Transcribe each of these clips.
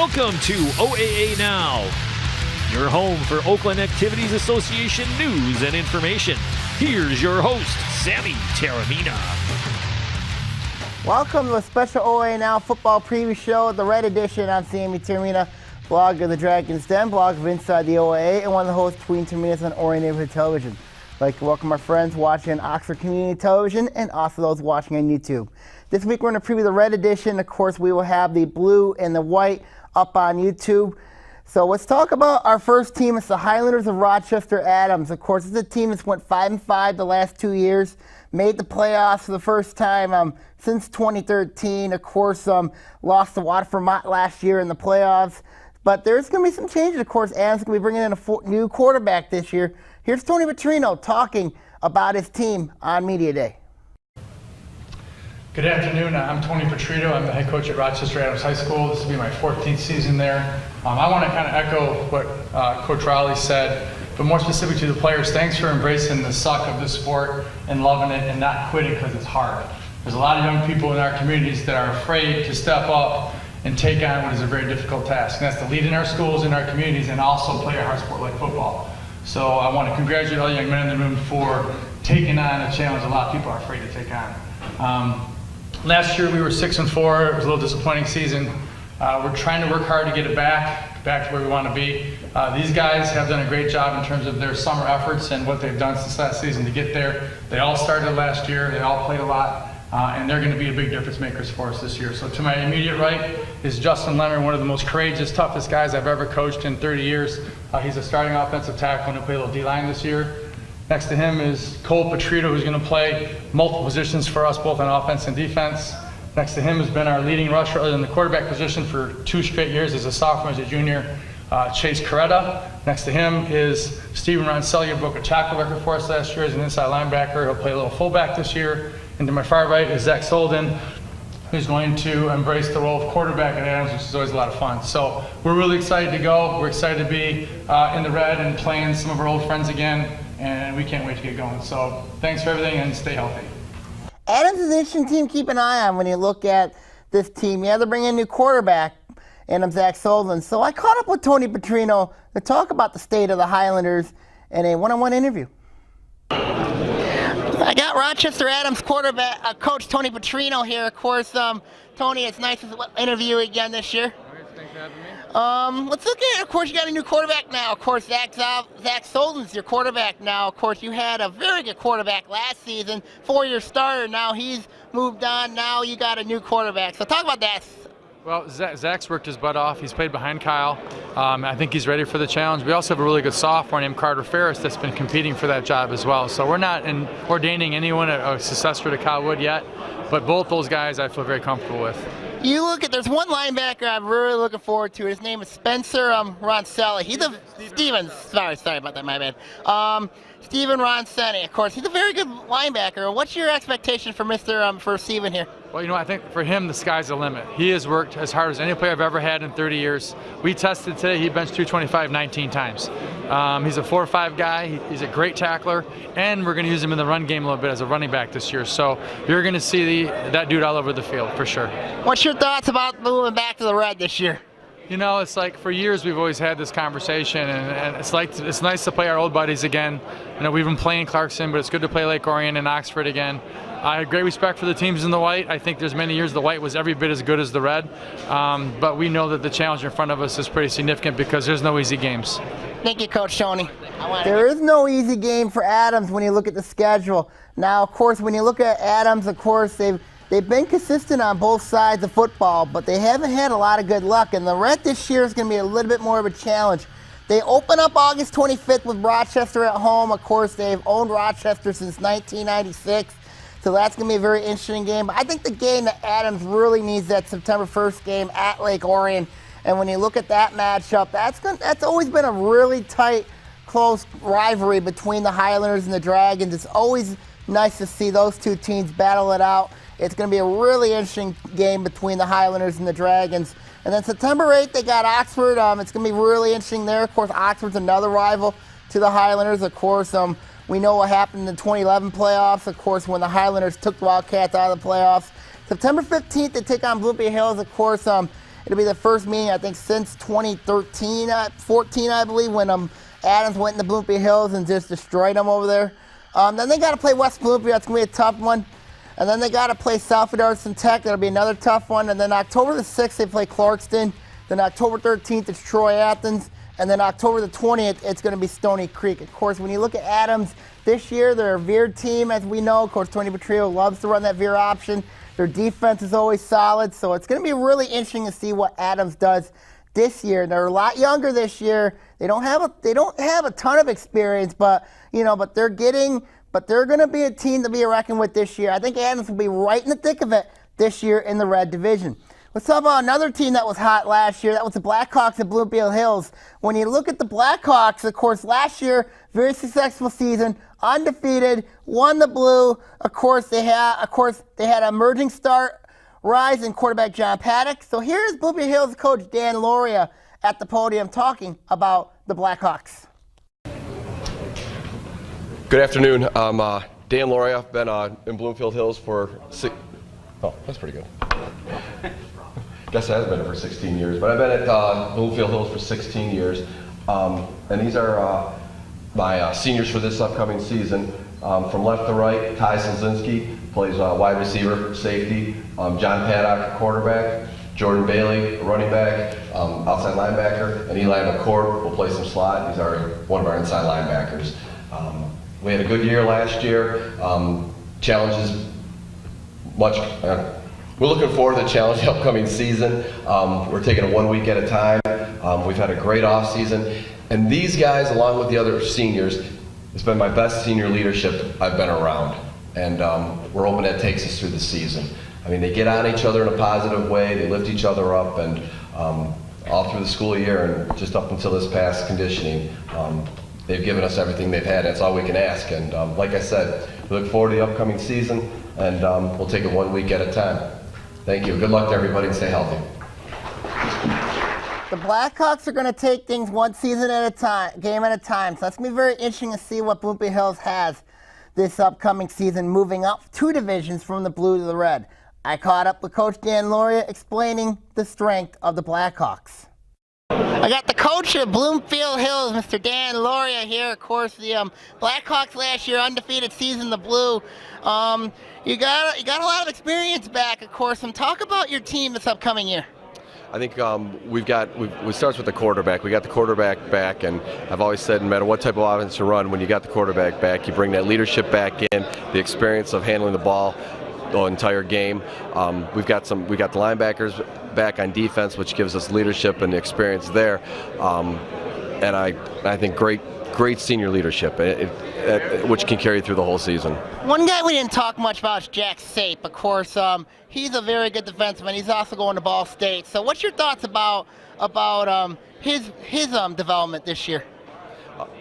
Welcome to OAA Now, your home for Oakland Activities Association news and information. Here's your host, Sammy Taormina. Welcome to a special OAA Now football preview show, the Red Edition. I'm Sammy Taormina, blog of the Dragon's Den, blog of Inside the OAA, and one of the hosts between Taormina's on Orion Neighborhood Television. I'd like to welcome our friends watching on Oxford Community Television and also those watching on YouTube. This week we're going to preview the Red Edition. Of course, we will have the blue and the white up on YouTube. So let's talk about our first team. It's the Highlanders of Rochester Adams. Of course, it's a team that's went 5-5 the last 2 years, made the playoffs for the first time since 2013. Of course, lost to Waterford Mott last year in the playoffs. But there's going to be some changes. Of course, Adams is going to be bringing in a new quarterback this year. Here's Tony Petrino talking about his team on Media Day. Good afternoon. I'm Tony Petrino. I'm the head coach at Rochester Adams High School. This will be my 14th season there. I want to kind of echo what Coach Rowley said, but more specific to the players, thanks for embracing the suck of this sport and loving it and not quitting because it's hard. There's a lot of young people in our communities that are afraid to step up and take on what is a very difficult task. And that's to lead in our schools and our communities and also play a hard sport like football. So I want to congratulate all the young men in the room for taking on a challenge a lot of people are afraid to take on. Last year we were 6-4. It was a little disappointing season. We're trying to work hard to get it back to where we want to be. These guys have done a great job in terms of their summer efforts and what they've done since last season to get there. They all started last year. They all played a lot, and they're going to be a big difference makers for us this year. So to my immediate right is Justin Leonard, one of the most courageous, toughest guys I've ever coached in 30 years. He's a starting offensive tackle and he'll play a little D-line this year. Next to him is Cole Petrino, who's going to play multiple positions for us, both on offense and defense. Next to him has been our leading rusher other than the quarterback position for 2 straight years as a sophomore, as a junior, Chase Coretta. Next to him is Steven Roncelli, who broke a tackle record for us last year as an inside linebacker. He'll play a little fullback this year. And to my far right is Zach Solden, who's going to embrace the role of quarterback at Adams, which is always a lot of fun. So we're really excited to go. We're excited to be in the red and playing some of our old friends again. And we can't wait to get going. So thanks for everything and stay healthy. Adams is an interesting team to keep an eye on when you look at this team. Yeah, they're bringing in a new quarterback, and Zach Sullivan. So I caught up with Tony Petrino to talk about the state of the Highlanders in a one-on-one interview. I got Rochester Adams quarterback coach Tony Petrino here. Of course, Tony, it's nice to interview you again this year. Thanks for having me. Let's look at it. Of course, you got a new quarterback now. Of course, Zach Solden's your quarterback now. Of course, you had a very good quarterback last season, 4-year starter. Now he's moved on. Now you got a new quarterback. So talk about that. Well, Zach's worked his butt off. He's played behind Kyle. I think he's ready for the challenge. We also have a really good sophomore named Carter Ferris that's been competing for that job as well. So we're not ordaining anyone a successor to Kyle Wood yet, but both those guys I feel very comfortable with. You look at, there's one linebacker I'm really looking forward to. His name is Spencer Roncelli. He's a Stevens. Sorry about that, my bad. Steven Roncelli, of course, he's a very good linebacker. What's your expectation for for Steven here? Well, I think for him, the sky's the limit. He has worked as hard as any player I've ever had in 30 years. We tested today, he benched 225 19 times. He's a 4-5 guy, he's a great tackler, and we're going to use him in the run game a little bit as a running back this year. So you're going to see that dude all over the field, for sure. What's your thoughts about moving back to the red this year? It's like for years we've always had this conversation, and it's nice to play our old buddies again. We've been playing Clarkston, but it's good to play Lake Orion and Oxford again. I have great respect for the teams in the white. I think there's many years the white was every bit as good as the red, but we know that the challenge in front of us is pretty significant because there's no easy games. Thank you, Coach Tony. There is no easy game for Adams when you look at the schedule. Now, of course, when you look at Adams, of course, they've been consistent on both sides of football, but they haven't had a lot of good luck. And the red this year is going to be a little bit more of a challenge. They open up August 25th with Rochester at home. Of course, they've owned Rochester since 1996. So that's going to be a very interesting game. But I think the game that Adams really needs that September 1st game at Lake Orion. And when you look at that matchup, that's always been a really tight, close rivalry between the Highlanders and the Dragons. It's always nice to see those two teams battle it out. It's going to be a really interesting game between the Highlanders and the Dragons. And then September 8th, they got Oxford. It's going to be really interesting there. Of course, Oxford's another rival to the Highlanders. Of course, we know what happened in the 2011 playoffs, of course, when the Highlanders took the Wildcats out of the playoffs. September 15th, they take on Bloomfield Hills, of course. It'll be the first meeting, I think, since 2013, 14, I believe, when Athens went into Bloomfield Hills and just destroyed them over there. Then they got to play West Bloomfield. That's going to be a tough one. And then they got to play Southfield Arts and Tech. That'll be another tough one. And then October the 6th, they play Clarkston. Then October 13th, it's Troy Athens. And then October the 20th, it's going to be Stony Creek. Of course, when you look at Adams this year, they're a veered team, as we know. Of course, Tony Petrillo loves to run that veer option. Their defense is always solid. So it's going to be really interesting to see what Adams does this year. They're a lot younger this year. They don't have a ton of experience, but they're going to be a team to be reckoned with this year. I think Adams will be right in the thick of it this year in the Red Division. Let's talk about another team that was hot last year. That was the Blackhawks at Bloomfield Hills. When you look at the Blackhawks, of course, last year, very successful season, undefeated, won the blue. Of course, they had an emerging star rise in quarterback John Paddock. So here's Bloomfield Hills coach Dan Loria at the podium talking about the Blackhawks. Good afternoon. I'm Dan Loria. I've been in Bloomfield Hills for that's pretty good. Guess it has been for 16 years, but I've been at Bloomfield Hills for 16 years. And these are my seniors for this upcoming season. From left to right, Ty Selzinski plays wide receiver, safety. John Paddock, quarterback. Jordan Bailey, running back, outside linebacker. And Eli McCord will play some slot. He's one of our inside linebackers. We had a good year last year. Challenges much. We're looking forward to the challenge the upcoming season. We're taking it 1 week at a time. We've had a great off season, and these guys, along with the other seniors, it's been my best senior leadership I've been around, and we're hoping that takes us through the season. I mean, they get on each other in a positive way. They lift each other up, and all through the school year and just up until this past conditioning, they've given us everything they've had. That's all we can ask. And like I said, we look forward to the upcoming season, and we'll take it 1 week at a time. Thank you. Good luck to everybody, and stay healthy. The Blackhawks are going to take things one season at a time, game at a time. So that's going to be very interesting to see what Bloomfield Hills has this upcoming season, moving up 2 divisions from the blue to the red. I caught up with Coach Dan Loria explaining the strength of the Blackhawks. I got the coach of Bloomfield Hills, Mr. Dan Loria here. Of course, the Blackhawks last year, undefeated season, the blue. You got a lot of experience back, of course. Talk about your team this upcoming year. I think it starts with the quarterback. We got the quarterback back, and I've always said no matter what type of offense you run, when you got the quarterback back, you bring that leadership back in, the experience of handling the ball the entire game. We got the linebackers back on defense, which gives us leadership and the experience there. And I think great senior leadership, which can carry through the whole season. One guy we didn't talk much about is Jack Sape. Of course, he's a very good defenseman. He's also going to Ball State. So what's your thoughts about his development this year?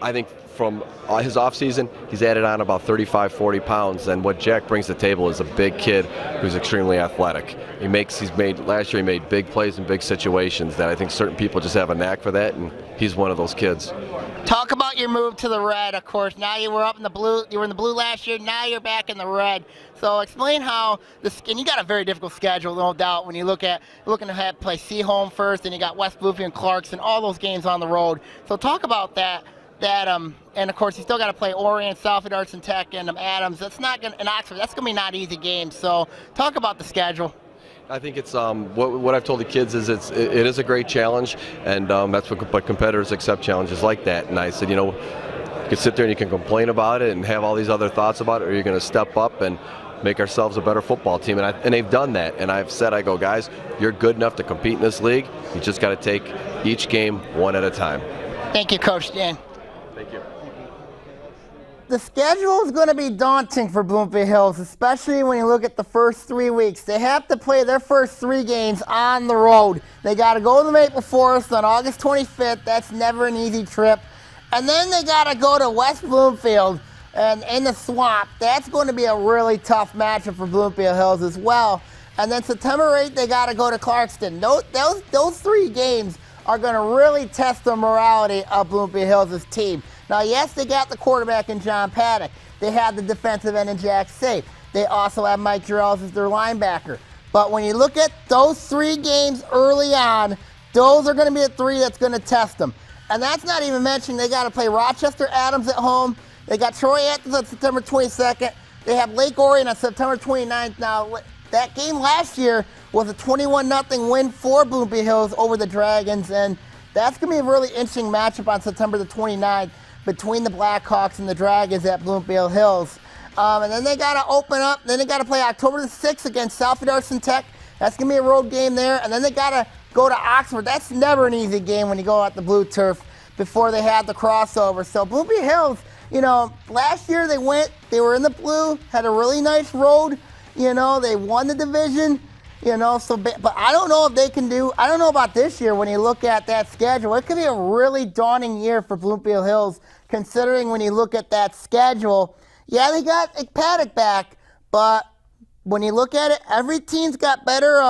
I think from his offseason, he's added on about 35, 40 pounds, and what Jack brings to the table is a big kid who's extremely athletic. Last year he made big plays in big situations that I think certain people just have a knack for that, and he's one of those kids. Talk about your move to the red, of course. Now you were up in the blue. You were in the blue last year. Now you're back in the red. So explain how and you got a very difficult schedule, no doubt. When you looking to have play Seaholm first, and you got West Bloomfield and Clarkston, all those games on the road. So talk about that. And of course you still got to play Orion, Southfield Arts and Tech, and Adams. That's not going in Oxford. That's going to be not easy games. So talk about the schedule. I think it's what I've told the kids is it is a great challenge, and that's what competitors accept challenges like that. And I said, you can sit there and you can complain about it and have all these other thoughts about it, or you're going to step up and make ourselves a better football team. And they've done that. And I've said, I go, guys, you're good enough to compete in this league. You just got to take each game one at a time. Thank you, Coach Dan. Thank you. The schedule is going to be daunting for Bloomfield Hills, especially when you look at the first 3 weeks. They have to play their first 3 games on the road. They got to go to the Maple Forest on August 25th. That's never an easy trip. And then they got to go to West Bloomfield and in the swamp. That's going to be a really tough matchup for Bloomfield Hills as well. And then September 8th, they got to go to Clarkston. Those 3 games are going to really test the morality of Bloomfield Hills' team. Now, yes, they got the quarterback in John Paddock. They have the defensive end in Jack Sape. They also have Mike Jarrells as their linebacker. But when you look at those 3 games early on, those are going to be the 3 that's going to test them. And that's not even mentioning they got to play Rochester Adams at home. They got Troy Athens on September 22nd. They have Lake Orion on September 29th. Now, that game last year was a 21-0 win for Bloomfield Hills over the Dragons, and that's going to be a really interesting matchup on September the 29th between the Blackhawks and the Dragons at Bloomfield Hills. And then they got to open up. Then they got to play October the 6th against Southfield Arts Tech. That's going to be a road game there. And then they got to go to Oxford. That's never an easy game when you go out the blue turf before they had the crossover. So Bloomfield Hills, last year they were in the blue, had a really nice road. They won the division. But I don't know if they can I don't know about this year when you look at that schedule. It could be a really daunting year for Bloomfield Hills, considering when you look at that schedule. Yeah, they got Paddock back, but when you look at it, every team's got better,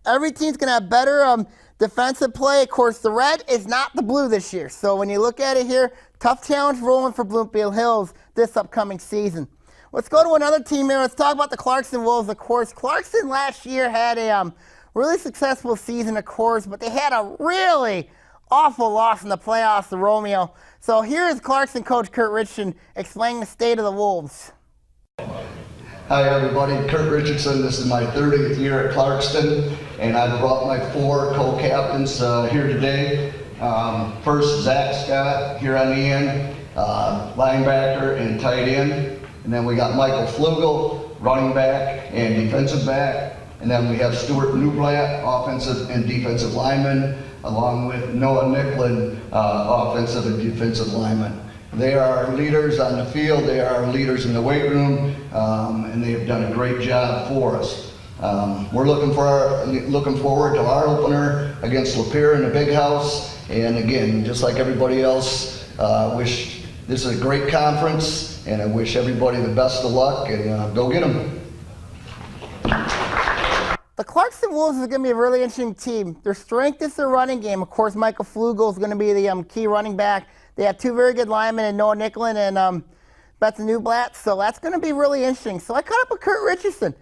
every team's going to have better defensive play. Of course, the red is not the blue this year. So when you look at it here, tough challenge rolling for Bloomfield Hills this upcoming season. Let's go to another team here. Let's talk about the Clarkston Wolves, of course. Clarkston last year had a really successful season, of course, but they had a really awful loss in the playoffs to Romeo. So here is Clarkston coach Kurt Richardson explaining the state of the Wolves. Hi everybody, Kurt Richardson. This is my 30th year at Clarkston, and I brought my 4 co-captains here today. First, Zach Scott here on the end, linebacker and tight end. And then we got Michael Flugel, running back and defensive back. And then we have Stuart Newblatt, offensive and defensive lineman, along with Noah Nicklin, offensive and defensive lineman. They are our leaders on the field, they are our leaders in the weight room, and they have done a great job for us. We're looking forward to our opener against Lapeer in the Big House. And again, just like everybody else, wish this is a great conference, and I wish everybody the best of luck, and go get them. The Clarkston Wolves is going to be a really interesting team. Their strength is their running game. Of course, Michael Flugel is going to be the key running back. They have 2 very good linemen, and Noah Nicklin and Beth Newblatt. So that's going to be really interesting. So I caught up with Kurt Richardson,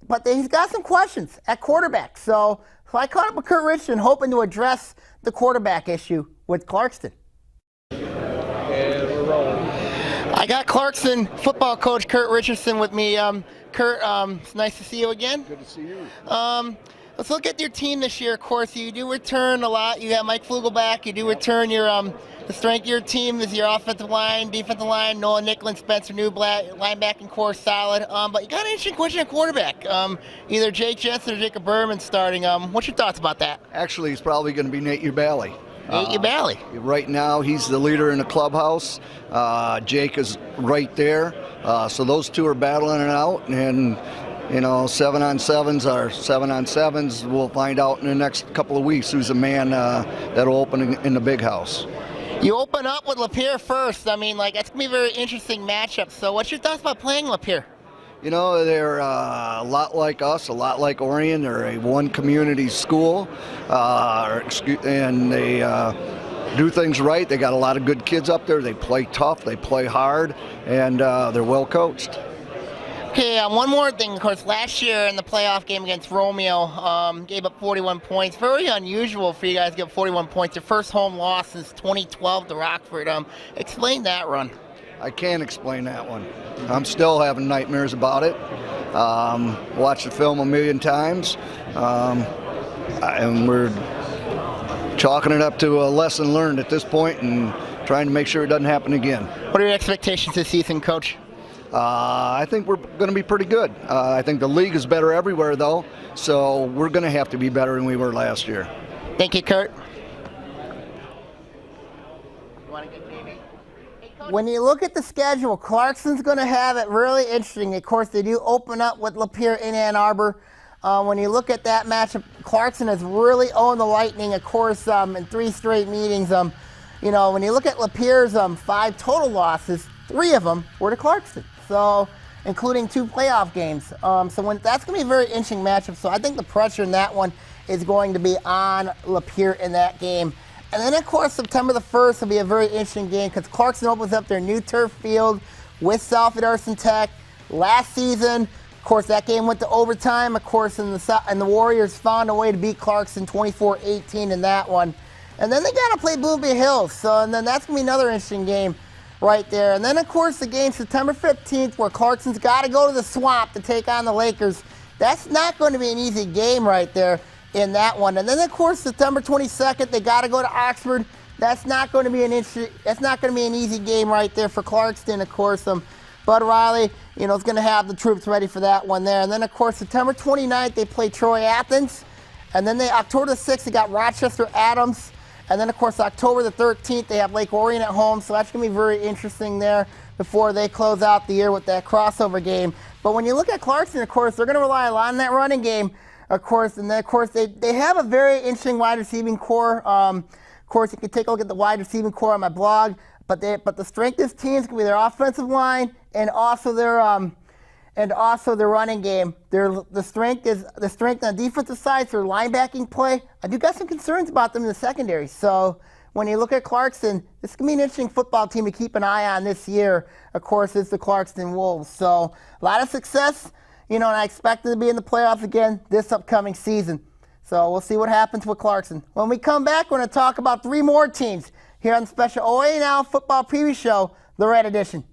but he's got some questions at quarterback. So I caught up with Kurt Richardson, hoping to address the quarterback issue with Clarkston. I got Clarkston football coach Kurt Richardson with me. Kurt, it's nice to see you again. Good to see you. Let's look at your team this year. Of course, you do return a lot. You have Mike Flugel back. You do return your the strength of your team is your offensive line, defensive line. Noah Nicklin, Spencer Newblatt, linebacking core solid. But you got an interesting question at quarterback. Either Jake Jensen or Jacob Berman starting. What's your thoughts about that? Actually, it's probably going to be Nate Ubali. Nate Ubali. Right now, he's the leader in the clubhouse. Jake is right there. So those 2 are battling it out, and 7-on-7s are 7-on-7s. We'll find out in the next couple of weeks who's the man that'll open in the Big House. You open up with Lapeer first. I mean, that's going to be a very interesting matchup. So what's your thoughts about playing Lapeer? They're a lot like us, a lot like Orion. They're a one community school, and they do things right. They got a lot of good kids up there. They play tough, they play hard, and they're well coached. Okay, one more thing. Of course, last year in the playoff game against Romeo, gave up 41 points. Very unusual for you guys to give 41 points. Your first home loss since 2012 to Rockford. Explain that run. I can't explain that one. I'm still having nightmares about it. Watched the film a million times, and we're chalking it up to a lesson learned at this point and trying to make sure it doesn't happen again. What are your expectations this season, Coach? I think we're going to be pretty good. I think the league is better everywhere, though, so we're going to have to be better than we were last year. Thank you, Kurt. When you look at the schedule, Clarkston's going to have it really interesting. Of course, they do open up with Lapeer in Ann Arbor. When you look at that matchup, Clarkston has really owned the Lightning, of course, in 3 straight meetings. When you look at Lapeer's 5 total losses, 3 of them were to Clarkston. So, including 2 playoff games. That's going to be a very interesting matchup. So I think the pressure in that one is going to be on Lapeer in that game. And then, of course, September the 1st will be a very interesting game because Clarkston opens up their new turf field with Southfield Arts Tech. Last season, Of course, that game went to overtime, of course, and the Warriors found a way to beat Clarkston 24-18 in that one. And then they got to play Bloomfield Hills, and then that's going to be another interesting game right there. And then, of course, the game September 15th where Clarkston's got to go to the Swamp to take on the Lakers. That's not going to be an easy game right there in that one. And then, of course, September 22nd, they got to go to Oxford. That's not going to be an easy game right there for Clarkston, of course. Bud Riley, is going to have the troops ready for that one there. And then, of course, September 29th, they play Troy Athens. And then October the 6th, they got Rochester Adams. And then, of course, October the 13th, they have Lake Orion at home. So that's going to be very interesting there before they close out the year with that crossover game. But when you look at Clarkston, of course, they're going to rely a lot on that running game, of course. And then, of course, they have a very interesting wide receiving core. Of course, you can take a look at the wide receiving core on my blog. But the strength of this team is going to be their offensive line and also their running game. The strength on the defensive side, so their linebacking play. I do got some concerns about them in the secondary. So when you look at Clarkston, this is going to be an interesting football team to keep an eye on this year. Of course, it's the Clarkston Wolves. So a lot of success, and I expect them to be in the playoffs again this upcoming season. So we'll see what happens with Clarkston. When we come back, we're going to talk about 3 more teams here on the special OAA Now Football Preview Show, the Red Edition.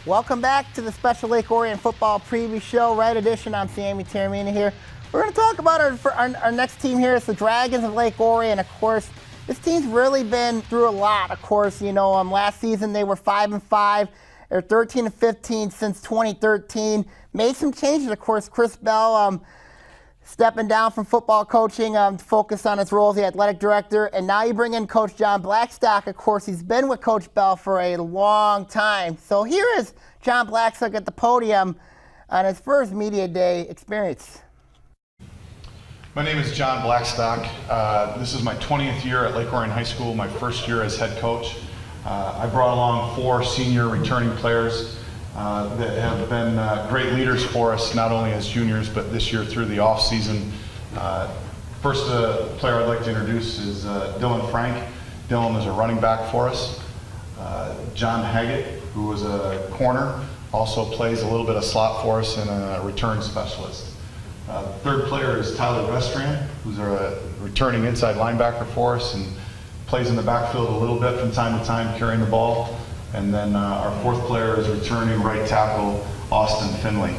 Welcome back to the special Lake Orion Football Preview Show, Red Edition. I'm Sammy Taormina here. We're going to talk about our next team here. It's the Dragons of Lake Orion. Of course, this team's really been through a lot. Of course, last season they were 5-5. They're 13-15 since 2013. Made some changes. Of course, Chris Bell stepping down from football coaching to focus on his role as the athletic director. And now you bring in Coach John Blackstock. Of course, he's been with Coach Bell for a long time. So here is John Blackstock at the podium on his first media day experience. My name is John Blackstock. This is my 20th year at Lake Orion High School, my first year as head coach. I brought along 4 senior returning players that have been great leaders for us, not only as juniors, but this year through the off season. First player I'd like to introduce is Dylan Frank. Dylan is a running back for us. John Haggett, who was a corner, also plays a little bit of slot for us and a return specialist. Third player is Tyler Vestran, who's a returning inside linebacker for us and plays in the backfield a little bit from time to time, carrying the ball. And then our fourth player is returning right tackle, Austin Finley.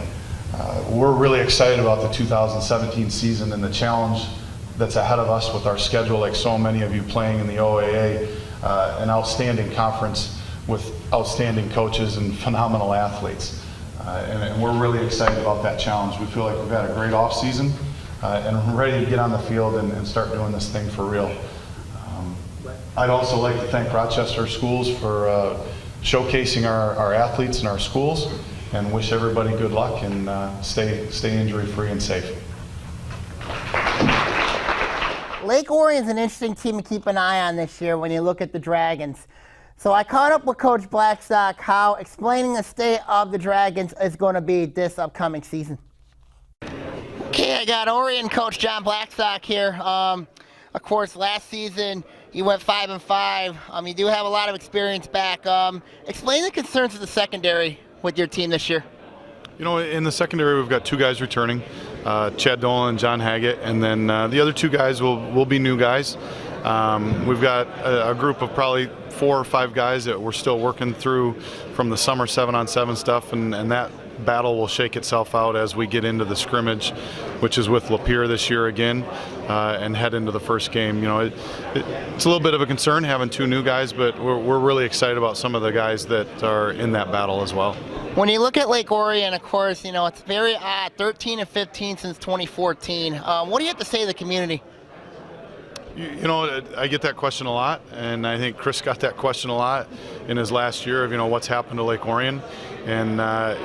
We're really excited about the 2017 season and the challenge that's ahead of us with our schedule, like so many of you playing in the OAA, an outstanding conference with outstanding coaches and phenomenal athletes. And we're really excited about that challenge. We feel like we've had a great off season and we're ready to get on the field and start doing this thing for real. I'd also like to thank Rochester Schools for showcasing our athletes in our schools, and wish everybody good luck and stay injury free and safe. Lake Orion's an interesting team to keep an eye on this year when you look at the Dragons. So I caught up with Coach Blackstock how explaining the state of the Dragons is going to be this upcoming season. Okay, I got Orion coach John Blackstock here. Of course, last season you went 5-5. You do have a lot of experience back. Explain the concerns of the secondary with your team this year? You know, in the secondary, we've got 2 guys returning, Chad Dolan and John Haggett, and then the other 2 guys will be new guys. We've got a group of probably 4 or 5 guys that we're still working through from the summer 7-on-7 stuff, and that battle will shake itself out as we get into the scrimmage, which is with Lapeer this year again, and head into the first game. You know, it's a little bit of a concern having 2 new guys, but we're really excited about some of the guys that are in that battle as well. When you look at Lake Orion, of course, you know, it's very odd, 13-15 since 2014. What do you have to say to the community? You know, I get that question a lot, and I think Chris got that question a lot in his last year of, you know, what's happened to Lake Orion. And,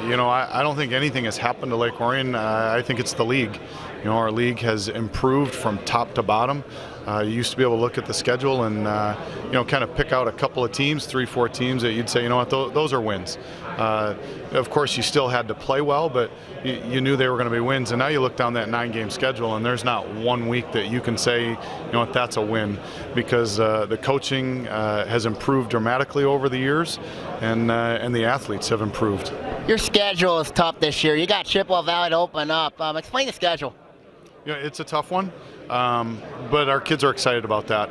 you know, I don't think anything has happened to Lake Orion. I think it's the league. You know, our league has improved from top to bottom. You used to be able to look at the schedule and, you know, kind of pick out a couple of teams, 3-4 teams that you'd say, you know what, those are wins. Of course, you still had to play well, but you knew they were going to be wins. And now you look down that 9-game schedule, and there's not one week that you can say, you know what, that's a win, because the coaching has improved dramatically over the years, and the athletes have improved. Your schedule is tough this year. You got Chippewa Valley to open up. Explain the schedule. You know, it's a tough one, but our kids are excited about that.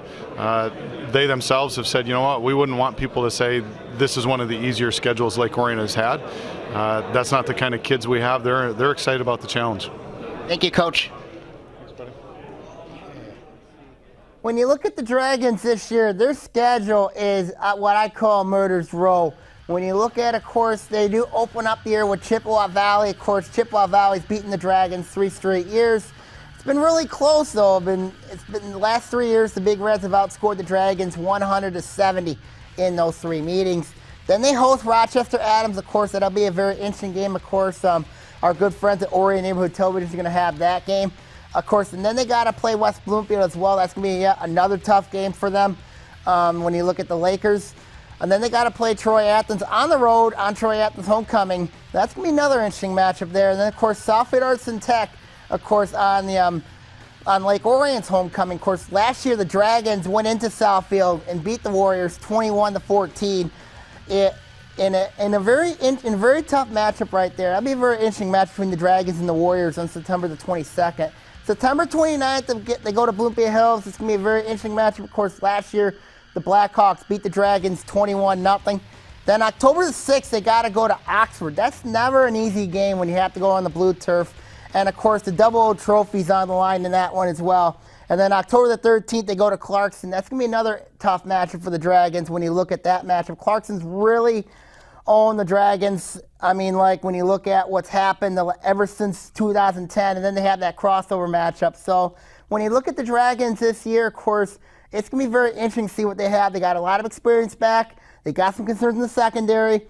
They themselves have said, you know what, we wouldn't want people to say this is one of the easier schedules Lake Orion has had. That's not the kind of kids we have. They're excited about the challenge. Thank you, Coach. Thanks, buddy. When you look at the Dragons this year, their schedule is what I call murder's row. When you look at, of course, they do open up the year with Chippewa Valley. Of course, Chippewa Valley's beaten the Dragons 3 straight years. It's been really close, though. It's been the last 3 years, the Big Reds have outscored the Dragons 100-70 in those 3 meetings. Then they host Rochester Adams, of course. That'll be a very interesting game, of course. Our good friends at Orion Neighborhood Television is going to have that game, of course. And then they got to play West Bloomfield as well. That's going to be yet another tough game for them when you look at the Lakers. And then they got to play Troy Athens on the road on Troy Athens homecoming. That's going to be another interesting matchup there. And then, of course, Southfield Arts and Tech, of course, on Lake Orion's homecoming. Of course, last year the Dragons went into Southfield and beat the Warriors 21-14 in a very tough matchup right there. That'll be a very interesting match between the Dragons and the Warriors on September the 22nd. September 29th, they go to Bloomfield Hills. It's going to be a very interesting matchup. Of course, last year the Blackhawks beat the Dragons 21-0. Then October the 6th, they got to go to Oxford. That's never an easy game when you have to go on the blue turf. And, of course, the Double O Trophy's on the line in that one as well. And then October the 13th, they go to Clarkston. That's going to be another tough matchup for the Dragons when you look at that matchup. Clarkston's really owned the Dragons. I mean, like, when you look at what's happened ever since 2010, and then they have that crossover matchup. So when you look at the Dragons this year, of course, it's going to be very interesting to see what they have. They got a lot of experience back. They got some concerns in the secondary.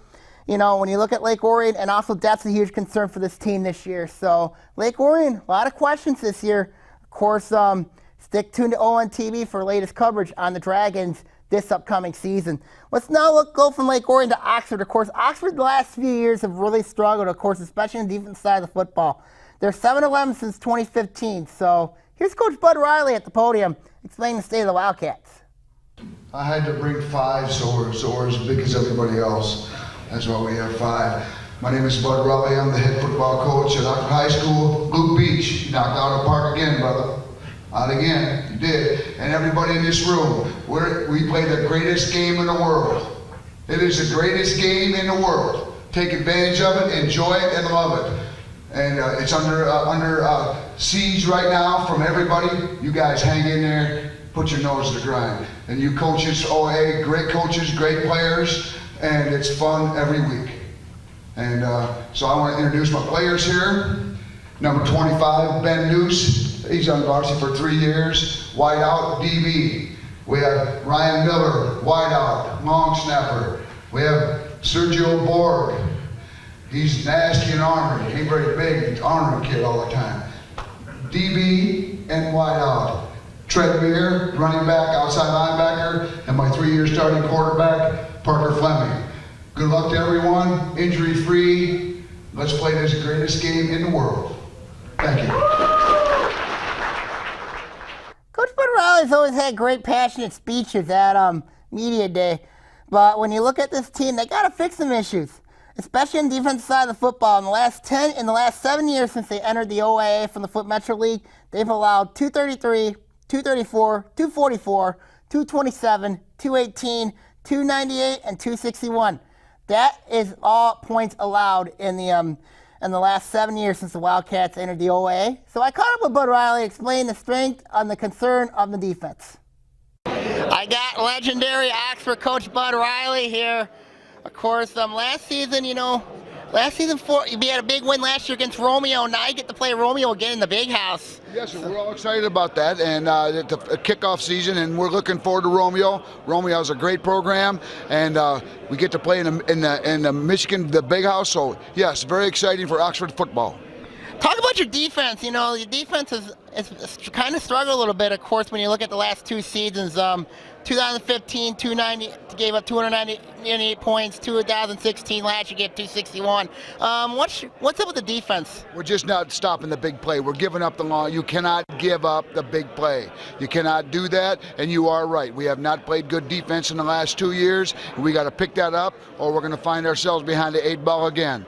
You know, when you look at Lake Orion, and also depth's a huge concern for this team this year. So Lake Orion, a lot of questions this year. Of course, stick tuned to ON TV for latest coverage on the Dragons this upcoming season. Let's now go from Lake Orion to Oxford. Of course, Oxford the last few years have really struggled, of course, especially on the defense side of the football. They're 7-11 since 2015. So here's Coach Bud Riley at the podium explaining the state of the Wildcats. I had to bring 5 so as big as everybody else. That's why we have 5. My name is Bud Riley. I'm the head football coach at Oxford High School, Blue Beach. You knocked out of the park again, brother. Out again, you did. And everybody in this room, we play the greatest game in the world. It is the greatest game in the world. Take advantage of it, enjoy it, and love it. And it's under siege right now from everybody. You guys hang in there, put your nose to the grind. And you coaches, OAA, great coaches, great players, and it's fun every week. And so I want to introduce my players here. Number 25, Ben Noose. He's on varsity for 3 years. Wide out, DB. We have Ryan Miller, wide out, long snapper. We have Sergio Borg. He's nasty in armory. He's very big, armory kid all the time. DB and wide out. Treadmere, running back, outside linebacker, and my 3-year starting quarterback, Parker Fleming. Good luck to everyone, injury-free. Let's play this greatest game in the world. Thank you. Coach Bud Riley's always had great, passionate speeches at Media Day. But when you look at this team, they got to fix some issues. especially on the defensive side of the football. In the last 7 years since they entered the OAA from the Foot Metro League, they've allowed 233, 234, 244, 227, 218, 298, and 261. That is all points allowed in the last 7 years since the Wildcats entered the OAA. So I caught up with Bud Riley, explaining the strength and the concern of the defense. I got legendary Oxford coach Bud Riley here. Of course, last season, we had a big win last year against Romeo. Now you get to play Romeo again in the big house. Yes, we're all excited about that, and it's a kickoff season, and we're looking forward to Romeo. Romeo is a great program, and we get to play in the Michigan, the big house. So yes, very exciting for Oxford football. Talk about your defense. Your defense is kind of struggled a little bit, of course, when you look at the last two seasons. 2015, gave up 298 points. 2016, last year gave 261. What's up with the defense? We're just not stopping the big play. We're giving up the long. You cannot give up the big play. You cannot do that, and you are right. We have not played good defense in the last 2 years. We got to pick that up, or we're going to find ourselves behind the 8 ball again.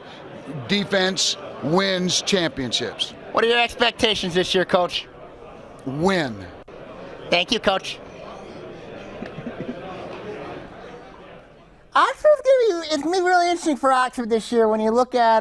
Defense wins championships. What are your expectations this year, Coach? Win. Thank you, Coach. It's going to be really interesting for Oxford this year when you look at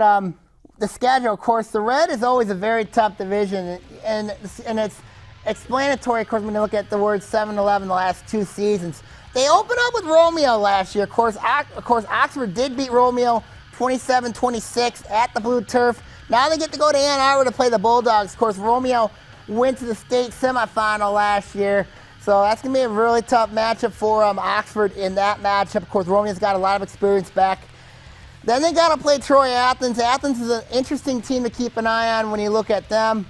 the schedule. Of course, the Red is always a very tough division, and it's explanatory, of course, when you look at the word 7-11 the last 2 seasons. They opened up with Romeo last year. Of course, Oxford did beat Romeo 27-26 at the Blue Turf. Now they get to go to Ann Arbor to play the Bulldogs. Of course, Romeo went to the state semifinal last year. So that's going to be a really tough matchup for Oxford in that matchup. Of course, Romeo's got a lot of experience back. Then they got to play Troy Athens. Athens is an interesting team to keep an eye on when you look at them.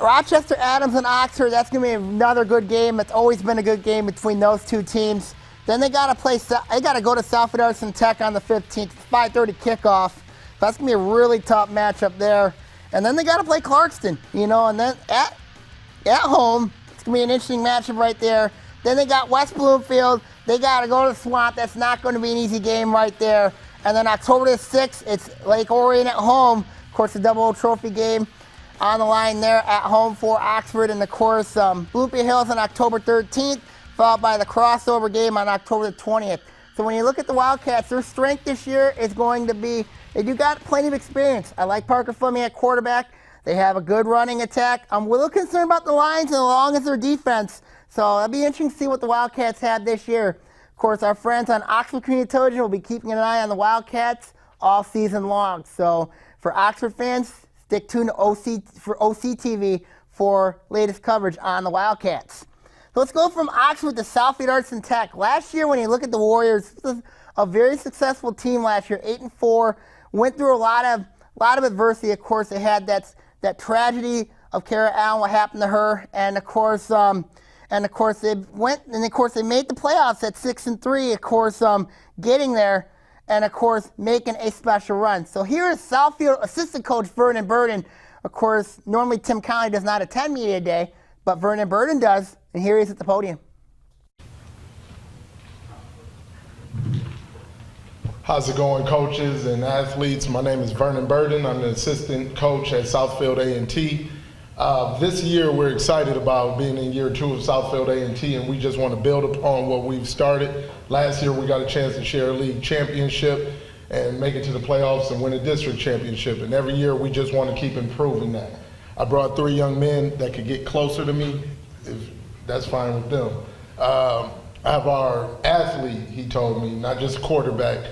Rochester, Adams, and Oxford, that's going to be another good game. It's always been a good game between those two teams. Then they got to go to Southfield Arts and Tech on the 15th. 5:30 kickoff. That's going to be a really tough matchup there. And then they got to play Clarkston, and then at home, it's going to be an interesting matchup right there. Then they got West Bloomfield. They got to go to the Swamp. That's not going to be an easy game right there. And then October the 6th, it's Lake Orion at home. Of course, the double trophy game on the line there at home for Oxford. And of course, Bloomfield Hills on October 13th, followed by the crossover game on October the 20th. So when you look at the Wildcats, their strength this year is going to be, they do got plenty of experience. I like Parker Fleming at quarterback. They have a good running attack. I'm a little concerned about the lines and as long as their defense. So it'll be interesting to see what the Wildcats have this year. Of course, our friends on Oxford Community Television will be keeping an eye on the Wildcats all season long. So for Oxford fans, stick tuned to OCTV for latest coverage on the Wildcats. So let's go from Oxford to Southfield Arts and Tech. Last year, when you look at the Warriors, this was a very successful team last year, 8-4. Went through a lot of adversity. Of course, they had that tragedy of Kara Allen, what happened to her, and of course they made the playoffs at 6-3. Of course, getting there, and of course making a special run. So here is Southfield assistant coach Vernon Burden. Of course, normally Tim Connolly does not attend media day, but Vernon Burden does, and here he is at the podium. How's it going, coaches and athletes? My name is Vernon Burden. I'm the assistant coach at Southfield A&T. This year, we're excited about being in year 2 of Southfield A&T, and we just want to build upon what we've started. Last year, we got a chance to share a league championship and make it to the playoffs and win a district championship. And every year, we just want to keep improving that. I brought 3 young men that could get closer to me, if that's fine with them. I have our athlete, he told me, not just quarterback,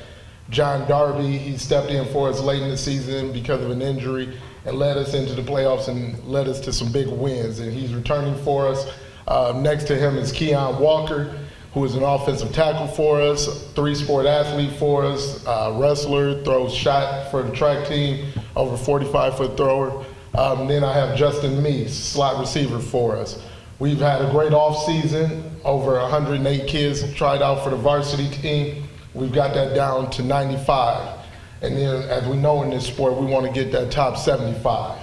John Darby. He stepped in for us late in the season because of an injury and led us into the playoffs and led us to some big wins, and he's returning for us. Next to him is Keon Walker, who is an offensive tackle for us, 3-sport athlete for us, wrestler, throws shot for the track team, over 45-foot thrower. Then I have Justin Meese, slot receiver for us. We've had a great off season. Over 108 kids tried out for the varsity team. We've got that down to 95. And then, as we know in this sport, we want to get that top 75.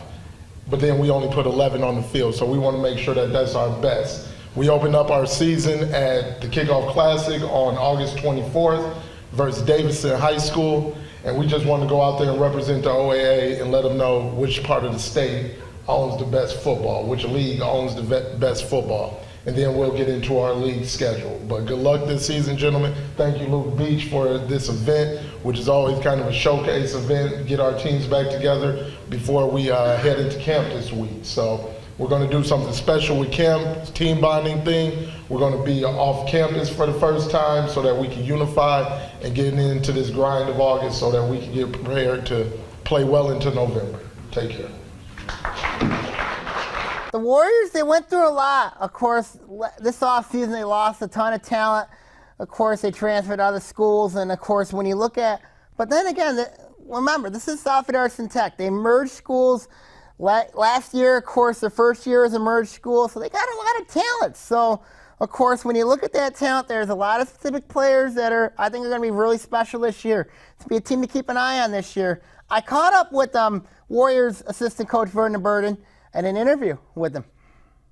But then we only put 11 on the field, so we want to make sure that that's our best. We opened up our season at the Kickoff Classic on August 24th versus Davidson High School. And we just want to go out there and represent the OAA and let them know which part of the state owns the best football, which league owns the best football. And then we'll get into our league schedule. But good luck this season, gentlemen. Thank you, Luke Beach, for this event, which is always kind of a showcase event, get our teams back together before we head into camp this week. So we're going to do something special with camp, team bonding thing. We're going to be off campus for the first time so that we can unify and get into this grind of August so that we can get prepared to play well into November. Take care. The Warriors, they went through a lot. Of course, this offseason they lost a ton of talent. Of course, they transferred to other schools. And, of course, when you look at – but then again, remember, this is Southfield Arts and Tech. They merged schools. Last year, of course, their first year as a merged school, so they got a lot of talent. So, of course, when you look at that talent, there's a lot of specific players that I think are going to be really special this year. It's going to be a team to keep an eye on this year. I caught up with Warriors assistant coach Vernon Burden and an interview with him.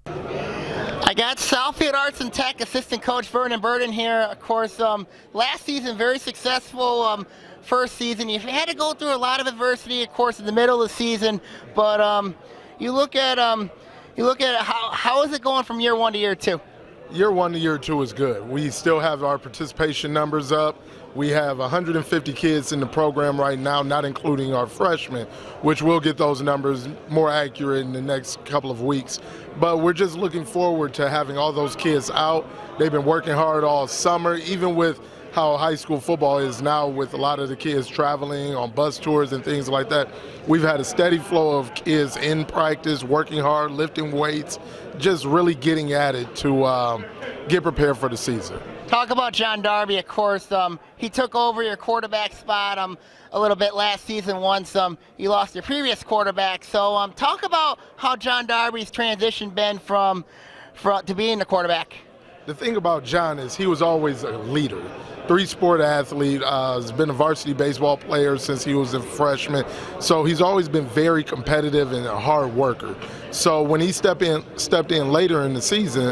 I got Southfield Arts and Tech assistant coach Vernon Burden here. Of course, last season, very successful first season. You had to go through a lot of adversity, of course, in the middle of the season. But you look at how is it going from year one to year two? Year one to year two is good. We still have our participation numbers up. We have 150 kids in the program right now, not including our freshmen, which will get those numbers more accurate in the next couple of weeks. But we're just looking forward to having all those kids out. They've been working hard all summer, even with how high school football is now with a lot of the kids traveling on bus tours and things like that. We've had a steady flow of kids in practice, working hard, lifting weights, just really getting at it to get prepared for the season. Talk about John Darby, of course. He took over your quarterback spot a little bit last season once you lost your previous quarterback. So talk about how John Darby's transition been from to being the quarterback. The thing about John is he was always a leader. Three-sport athlete, has been a varsity baseball player since he was a freshman. So he's always been very competitive and a hard worker. So when he stepped in later in the season,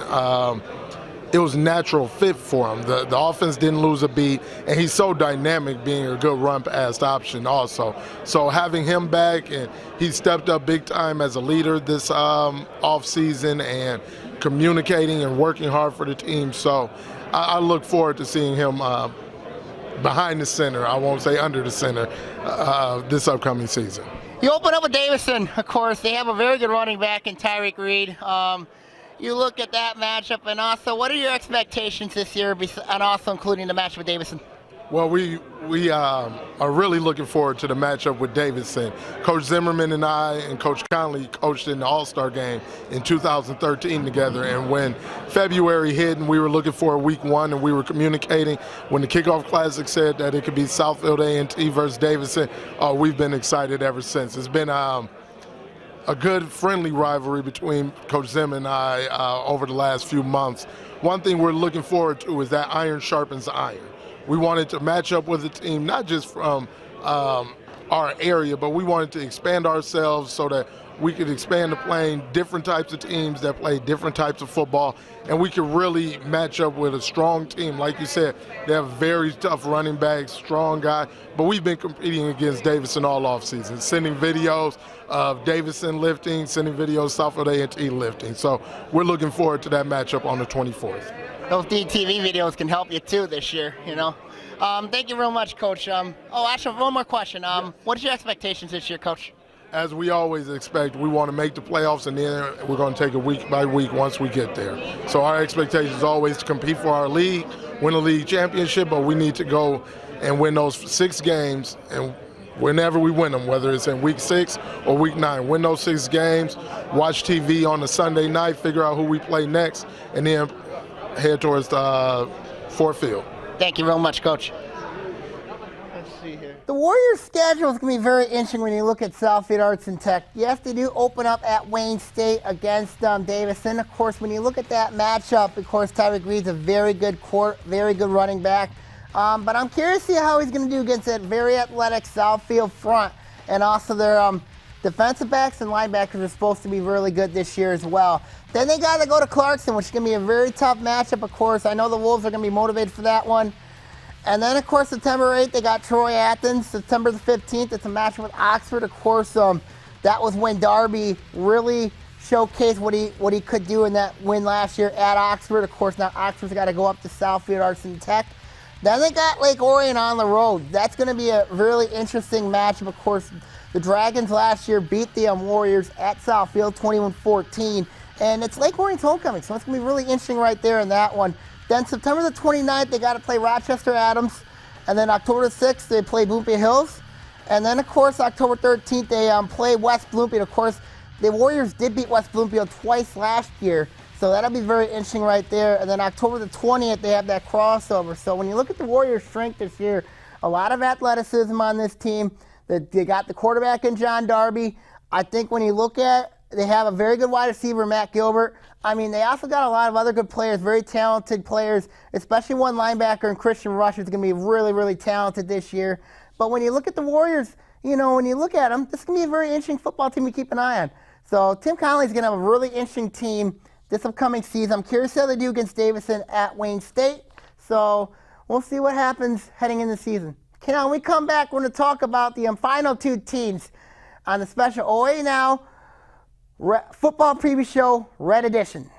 it was a natural fit for him. The offense didn't lose a beat, and he's so dynamic being a good run-pass option also. So having him back, and he stepped up big time as a leader this off-season and communicating and working hard for the team. So I look forward to seeing him behind the center, I won't say under the center, this upcoming season. You open up with Davison, of course. They have a very good running back in Tyreek Reed. You look at that matchup, and also, what are your expectations this year, and also including the matchup with Davison? Well, we are really looking forward to the matchup with Davidson. Coach Zimmerman and I and Coach Conley coached in the All-Star game in 2013 together. And when February hit and we were looking for week one and we were communicating, when the Kickoff Classic said that it could be Southfield A&T versus Davidson, we've been excited ever since. It's been a good, friendly rivalry between Coach Zim and I over the last few months. One thing we're looking forward to is that iron sharpens iron. We wanted to match up with a team, not just from our area, but we wanted to expand ourselves so that we could expand to playing different types of teams that play different types of football, and we could really match up with a strong team. Like you said, they have very tough running backs, strong guy, but we've been competing against Davidson all offseason, sending videos of Davidson lifting, sending videos of Southfield A&T lifting. So we're looking forward to that matchup on the 24th. Those DTV videos can help you too this year, you know. Thank you real much, Coach. Actually, one more question. What are your expectations this year, Coach? As we always expect, we want to make the playoffs, and then we're going to take it week by week once we get there. So our expectation is always to compete for our league, win a league championship, but we need to go and win those 6 games, and whenever we win them, whether it's in week 6 or week 9, win those 6 games, watch TV on the Sunday night, figure out who we play next, and then head towards Fort Field. Thank you very much, Coach. Let's see here. The Warriors' schedule is going to be very interesting when you look at Southfield Arts and Tech. Yes, they do open up at Wayne State against Davison. Of course, when you look at that matchup, of course, Tyreek Reed's a very good running back. But I'm curious to see how he's going to do against that very athletic Southfield front. And also their defensive backs and linebackers are supposed to be really good this year as well. Then they got to go to Clarkston, which is going to be a very tough matchup, of course. I know the Wolves are going to be motivated for that one. And then, of course, September 8th, they got Troy Athens. September the 15th, it's a match with Oxford. Of course, that was when Darby really showcased what he could do in that win last year at Oxford. Of course, now Oxford's got to go up to Southfield Arts and Tech. Then they got Lake Orion on the road. That's going to be a really interesting matchup. Of course, the Dragons last year beat the Warriors at Southfield 21-14. And it's Lake Orion's homecoming, so it's going to be really interesting right there in that one. Then September the 29th, they got to play Rochester Adams. And then October the 6th, they play Bloomfield Hills. And then, of course, October 13th, they play West Bloomfield. Of course, the Warriors did beat West Bloomfield twice last year, so that'll be very interesting right there. And then October the 20th, they have that crossover. So when you look at the Warriors' strength this year, a lot of athleticism on this team. They got the quarterback in John Darby. I think when you look at, they have a very good wide receiver, Matt Gilbert. I mean, they also got a lot of other good players, very talented players, especially one linebacker and Christian Rush is going to be really, really talented this year. But when you look at the Warriors, you know, when you look at them, this is going to be a very interesting football team to keep an eye on. So Tim Connolly's going to have a really interesting team this upcoming season. I'm curious how they do against Davidson at Wayne State. So we'll see what happens heading into the season. Okay, now when we come back, we're going to talk about the final two teams on the special OA Now football preview show, Red Edition.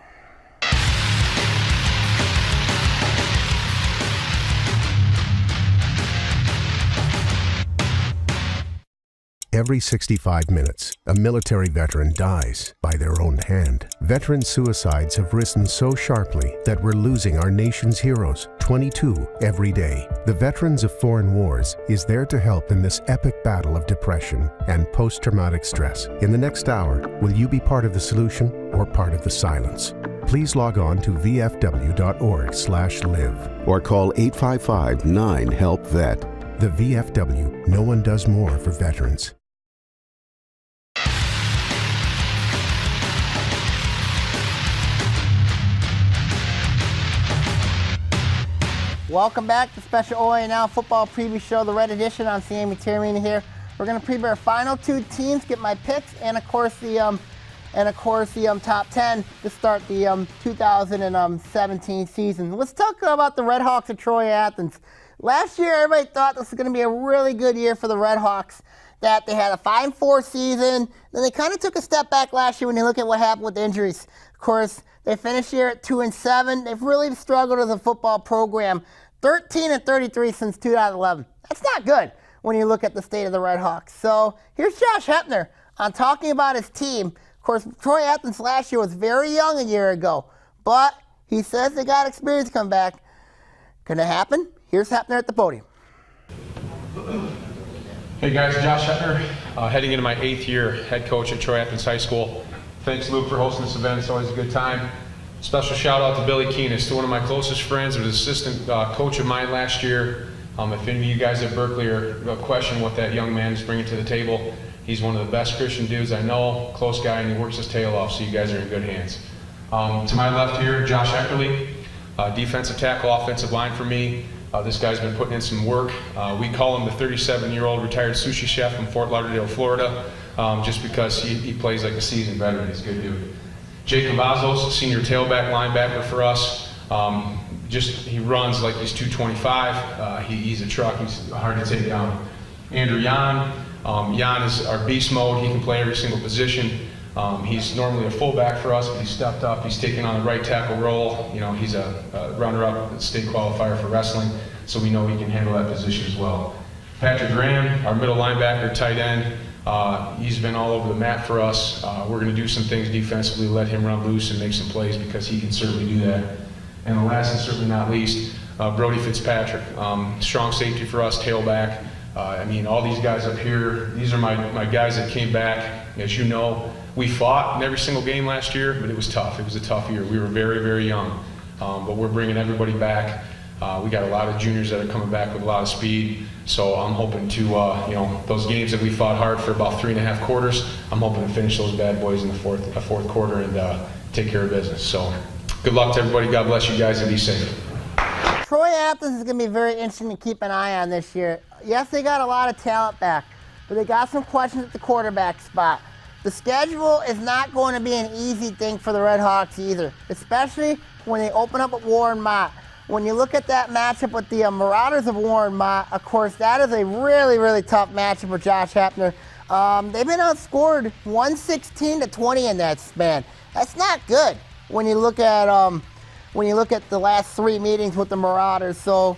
Every 65 minutes, a military veteran dies by their own hand. Veteran suicides have risen so sharply that we're losing our nation's heroes, 22 every day. The Veterans of Foreign Wars is there to help in this epic battle of depression and post-traumatic stress. In the next hour, will you be part of the solution or part of the silence? Please log on to vfw.org/live or call 855-9-HELP-VET. The VFW, no one does more for veterans. Welcome back to Special OA Now Football Preview Show, the Red Edition. I'm Sammy Taormina here. We're going to preview our final two teams, get my picks, and of course the top 10 to start the 2017 season. Let's talk about the Red Hawks of Troy Athens. Last year, everybody thought this was going to be a really good year for the Red Hawks, that they had a 5-4 season. Then they kind of took a step back last year when you look at what happened with injuries. Of course, they finished here at 2-7. They've really struggled as a football program. 13-33 since 2011. That's not good when you look at the state of the Red Hawks. So here's Josh Hepner on talking about his team. Of course, Troy Athens last year was very young a year ago, but he says they got experience come back. Can it happen? Here's Hepner at the podium. Hey guys, Josh Hepner, heading into my 8th year head coach at Troy Athens High School. Thanks, Luke, for hosting this event. It's always a good time. Special shout out to Billy Keenis, to one of my closest friends, was assistant coach of mine last year. If any of you guys at Berkeley are question what that young man is bringing to the table, he's one of the best Christian dudes I know, close guy, and he works his tail off, so you guys are in good hands. To my left here, Josh Eckerly, defensive tackle, offensive line for me. This guy's been putting in some work. We call him the 37-year-old retired sushi chef from Fort Lauderdale, Florida, just because he plays like a seasoned veteran. He's a good dude. Jake Cavazos, senior tailback linebacker for us. He runs like he's 225. He's a truck. He's hard to take down. Andrew Yan. Yan is our beast mode. He can play every single position. He's normally a fullback for us, but he's stepped up. He's taken on the right tackle role. You know, he's a runner-up state qualifier for wrestling, so we know he can handle that position as well. Patrick Graham, our middle linebacker, tight end. He's been all over the map for us. We're going to do some things defensively, let him run loose and make some plays because he can certainly do that. And the last and certainly not least, Brody Fitzpatrick, strong safety for us, tailback. I mean, all these guys up here, these are my guys that came back. As you know, we fought in every single game last year, but it was tough. It was a tough year. We were very, very young, but we're bringing everybody back. We got a lot of juniors that are coming back with a lot of speed. So I'm hoping to, those games that we fought hard for about 3.5 quarters, I'm hoping to finish those bad boys in the fourth quarter and take care of business. So good luck to everybody. God bless you guys and be safe. Troy Athens is going to be very interesting to keep an eye on this year. Yes, they got a lot of talent back, but they got some questions at the quarterback spot. The schedule is not going to be an easy thing for the Red Hawks either, especially when they open up at Warren Mott. when you look at that matchup with the Marauders of Warren Mott, of course, that is a really, really tough matchup for Josh Hepner. They've been outscored 116-20 in that span. That's not good when you look at the last 3 meetings with the Marauders. So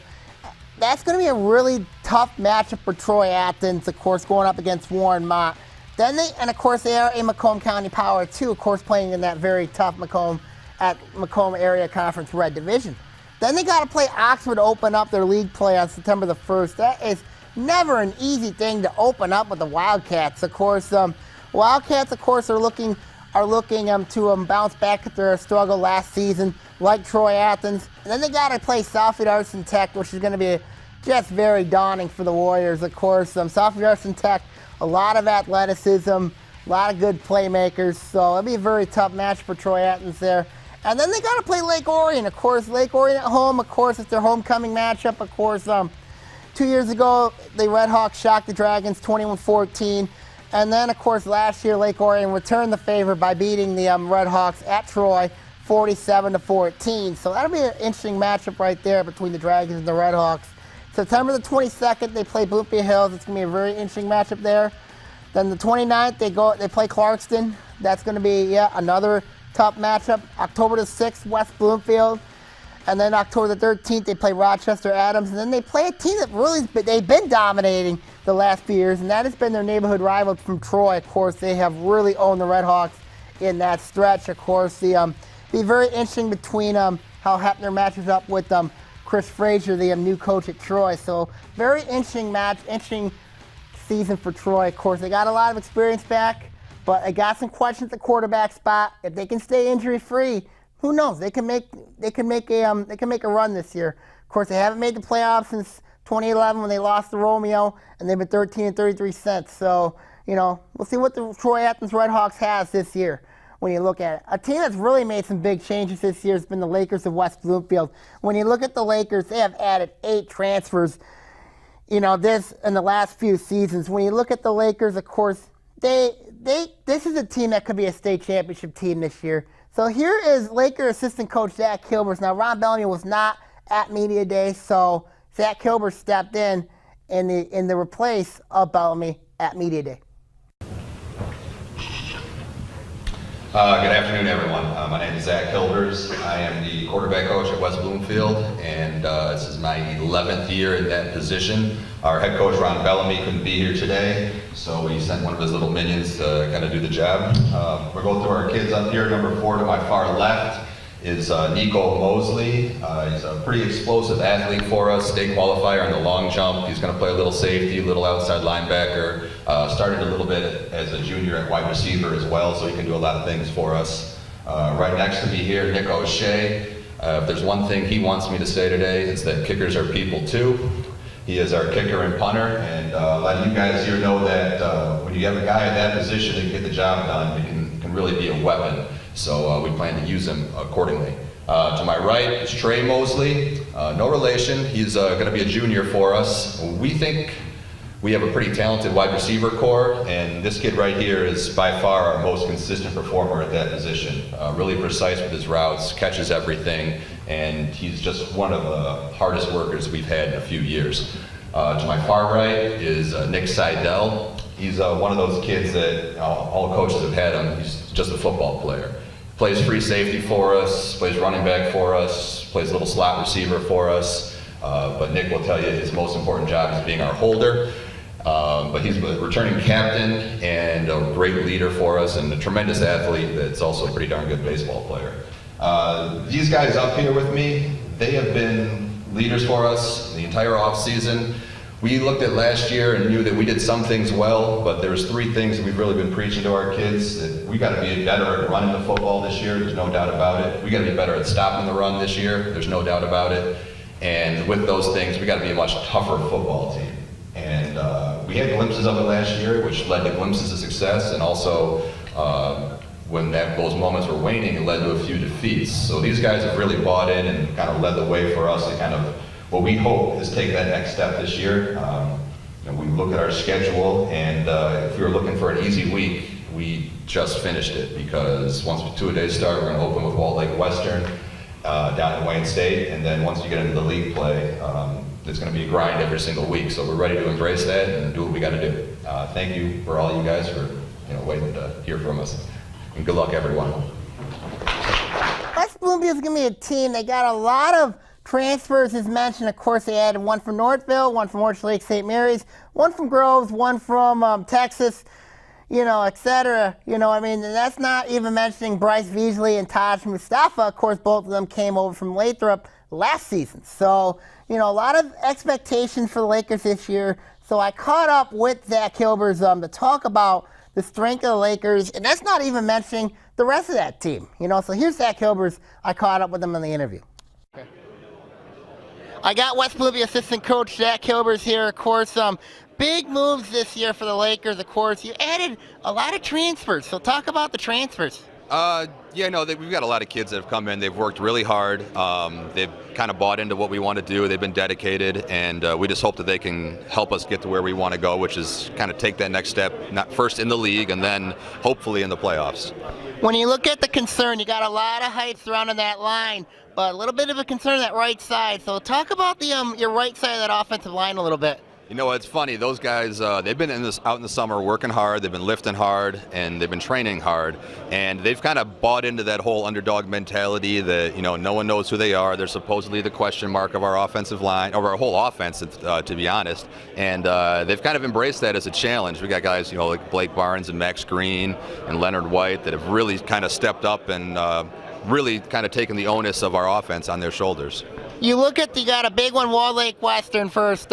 that's going to be a really tough matchup for Troy Athens, of course, going up against Warren Mott. And of course, they are a Macomb County Power too, of course, playing in that very tough Macomb Area Conference Red Division. Then they got to play Oxford to open up their league play on September the 1st. That is never an easy thing to open up with the Wildcats. Of course, Wildcats, of course, are looking to bounce back at their struggle last season, like Troy Athens. And then they got to play Southfield Arts and Tech, which is going to be just very daunting for the Warriors. Of course, Southfield Arts and Tech, a lot of athleticism, a lot of good playmakers. So it'll be a very tough match for Troy Athens there. And then they got to play Lake Orion. Of course, Lake Orion at home. Of course, it's their homecoming matchup. Of course, 2 years ago, the Red Hawks shocked the Dragons 21-14. And then, of course, last year, Lake Orion returned the favor by beating the Red Hawks at Troy 47-14. So that'll be an interesting matchup right there between the Dragons and the Red Hawks. September the 22nd, they play Bloomfield Hills. It's going to be a very interesting matchup there. Then the 29th, they play Clarkston. That's going to be another tough matchup. October the 6th, West Bloomfield. And then October the 13th, they play Rochester Adams. And then they play a team that they've been dominating the last few years, and that has been their neighborhood rival from Troy. Of course, they have really owned the Red Hawks in that stretch. Of course, be very interesting between how Hepner matches up with Chris Frazier, the new coach at Troy. So very interesting season for Troy. Of course, they got a lot of experience back, but they got some questions at the quarterback spot. If they can stay injury-free, who knows? They can make a run this year. Of course, they haven't made the playoffs since 2011 when they lost to Romeo, and they've been 13-33 So, we'll see what the Troy Athens Red Hawks has this year when you look at it. A team that's really made some big changes this year has been the Lakers of West Bloomfield. When you look at the Lakers, they have added 8 transfers, this in the last few seasons. When you look at the Lakers, of course, this is a team that could be a state championship team this year. So here is Laker assistant coach Zach Kilbers. Now, Ron Bellamy was not at Media Day, so Zach Kilbers stepped in the replace of Bellamy at Media Day. Good afternoon, everyone. My name is Zach Kilbers. I am the quarterback coach at West Bloomfield, and this is my 11th year in that position. Our head coach, Ron Bellamy, couldn't be here today, so we sent one of his little minions to kind of do the job. We're going through our kids up here. Number 4 to my far left is Nico Mosley. He's a pretty explosive athlete for us, state qualifier in the long jump. He's going to play a little safety, a little outside linebacker. Started a little bit as a junior at wide receiver as well, so he can do a lot of things for us. Right next to me here, Nick O'Shea. If there's one thing he wants me to say today, it's that kickers are people too. He is our kicker and punter, and a lot of you guys here know that when you have a guy in that position that can get the job done, it can really be a weapon. So we plan to use him accordingly. To my right is Trey Mosley, no relation. He's going to be a junior for us. We think we have a pretty talented wide receiver core, and this kid right here is by far our most consistent performer at that position. Really precise with his routes, catches everything, and he's just one of the hardest workers we've had in a few years. To my far right is Nick Seidel. He's one of those kids that all coaches have had him. He's just a football player. Plays free safety for us, plays running back for us, plays a little slot receiver for us. But Nick will tell you his most important job is being our holder. But he's a returning captain and a great leader for us and a tremendous athlete that's also a pretty darn good baseball player. These guys up here with me, they have been leaders for us the entire off season. We looked at last year and knew that we did some things well, but there's 3 things that we've really been preaching to our kids. That we got to be better at running the football this year, there's no doubt about it. We got to be better at stopping the run this year, there's no doubt about it. And with those things, we got to be a much tougher football team. And we had glimpses of it last year, which led to glimpses of success, and also when those moments were waning, it led to a few defeats. So these guys have really bought in and kind of led the way for us to kind of what we hope is take that next step this year. We look at our schedule, and if we were looking for an easy week, we just finished it, because once 2-a-days start, we're going to open with Walt Lake Western, down at Wayne State, and then once you get into the league play, it's going to be a grind every single week. So we're ready to embrace that and do what we got to do. Thank you for all you guys for waiting to hear from us, and good luck everyone. West Bloomfield is going to be a team. They got a lot of transfers, as mentioned. Of course, they had one from Northville, one from Orchard Lake St. Mary's, one from Groves, one from Texas, etc. I mean, that's not even mentioning Bryce Beasley and Taj Mustafa. Of course, both of them came over from Lathrop last season. So, a lot of expectations for the Lakers this year. So I caught up with Zach Hilbers to talk about the strength of the Lakers, and that's not even mentioning the rest of that team. So here's Zach Hilbers. I caught up with him in the interview. Okay. I got West Bloomfield assistant coach Zach Hilbers here. Of course, big moves this year for the Lakers. Of course, you added a lot of transfers. So talk about the transfers. We've got a lot of kids that have come in. They've worked really hard. They've kind of bought into what we want to do. They've been dedicated, and we just hope that they can help us get to where we want to go, which is kind of take that next step, not first in the league and then hopefully in the playoffs. When you look at the concern, you got a lot of height surrounding that line, but a little bit of a concern on that right side. So talk about the your right side of that offensive line a little bit. It's funny. Those guys, they've been out in the summer working hard. They've been lifting hard, and they've been training hard. And they've kind of bought into that whole underdog mentality that, no one knows who they are. They're supposedly the question mark of our offensive line, of our whole offense, to be honest. And they've kind of embraced that as a challenge. We got guys, like Blake Barnes and Max Green and Leonard White that have really kind of stepped up and really kind of taken the onus of our offense on their shoulders. You got a big one, Walled Lake Western first.